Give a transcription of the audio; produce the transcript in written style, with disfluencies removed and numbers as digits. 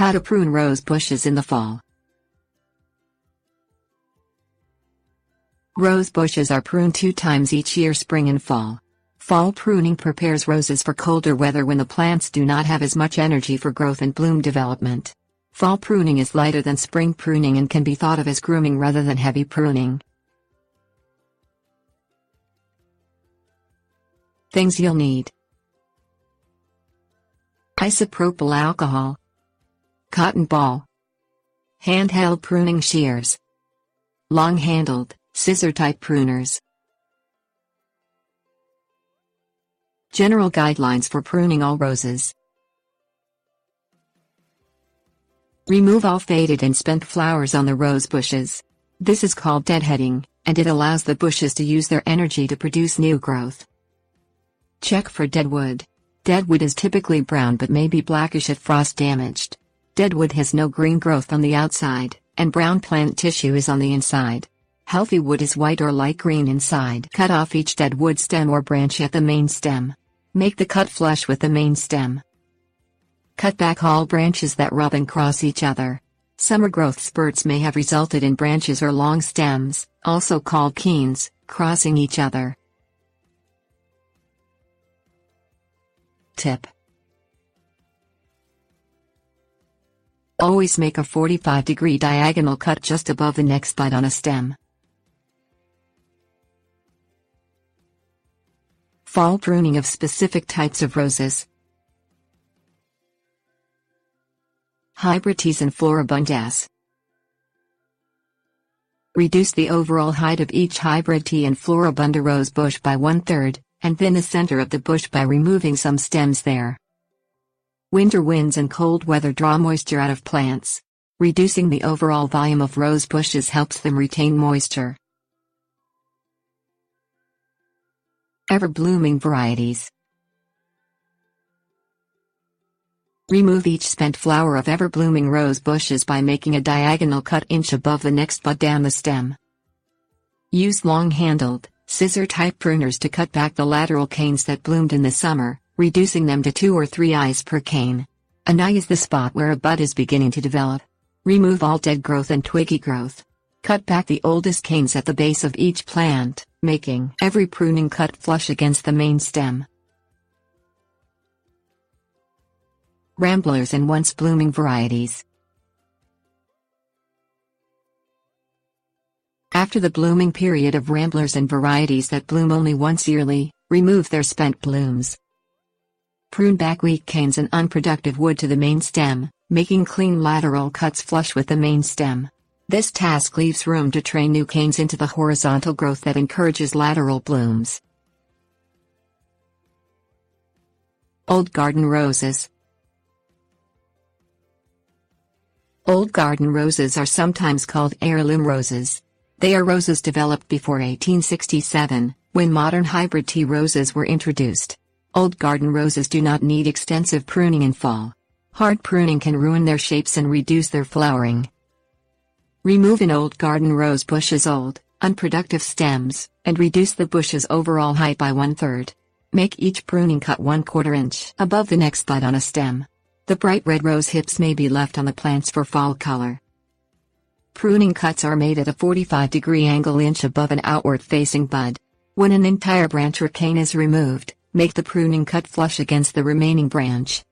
How to prune rose bushes in the fall. Rose bushes are pruned 2 times each year, spring and fall. Fall pruning prepares roses for colder weather when the plants do not have as much energy for growth and bloom development. Fall pruning is lighter than spring pruning and can be thought of as grooming rather than heavy pruning. Things you'll need: isopropyl alcohol, cotton ball, handheld pruning shears, long-handled, scissor-type pruners. General guidelines for pruning all roses. Remove all faded and spent flowers on the rose bushes. This is called deadheading, and it allows the bushes to use their energy to produce new growth. Check for deadwood. Deadwood is typically brown but may be blackish if frost damaged. Deadwood has no green growth on the outside, and brown plant tissue is on the inside. Healthy wood is white or light green inside. Cut off each dead wood stem or branch at the main stem. Make the cut flush with the main stem. Cut back all branches that rub and cross each other. Summer growth spurts may have resulted in branches or long stems, also called keens, crossing each other. Tip: always make a 45-degree diagonal cut just above the next bud on a stem. Fall pruning of specific types of roses. Hybrids and floribundas. Reduce the overall height of each hybrid and floribunda rose bush by 1/3, and thin the center of the bush by removing some stems there. Winter winds and cold weather draw moisture out of plants. Reducing the overall volume of rose bushes helps them retain moisture. Ever-blooming varieties. Remove each spent flower of ever-blooming rose bushes by making a diagonal cut inch above the next bud down the stem. Use long-handled, scissor-type pruners to cut back the lateral canes that bloomed in the summer, reducing them to 2 or 3 eyes per cane. An eye is the spot where a bud is beginning to develop. Remove all dead growth and twiggy growth. Cut back the oldest canes at the base of each plant, making every pruning cut flush against the main stem. Ramblers and once-blooming varieties. After the blooming period of ramblers and varieties that bloom only once yearly, remove their spent blooms. Prune back weak canes and unproductive wood to the main stem, making clean lateral cuts flush with the main stem. This task leaves room to train new canes into the horizontal growth that encourages lateral blooms. Old garden roses. Old garden roses are sometimes called heirloom roses. They are roses developed before 1867, when modern hybrid tea roses were introduced. Old garden roses do not need extensive pruning in fall. Hard pruning can ruin their shapes and reduce their flowering. Remove an old garden rose bush's old, unproductive stems, and reduce the bush's overall height by 1/3. Make each pruning cut 1/4 inch above the next bud on a stem. The bright red rose hips may be left on the plants for fall color. Pruning cuts are made at a 45-degree angle inch above an outward-facing bud. When an entire branch or cane is removed, make the pruning cut flush against the remaining branch.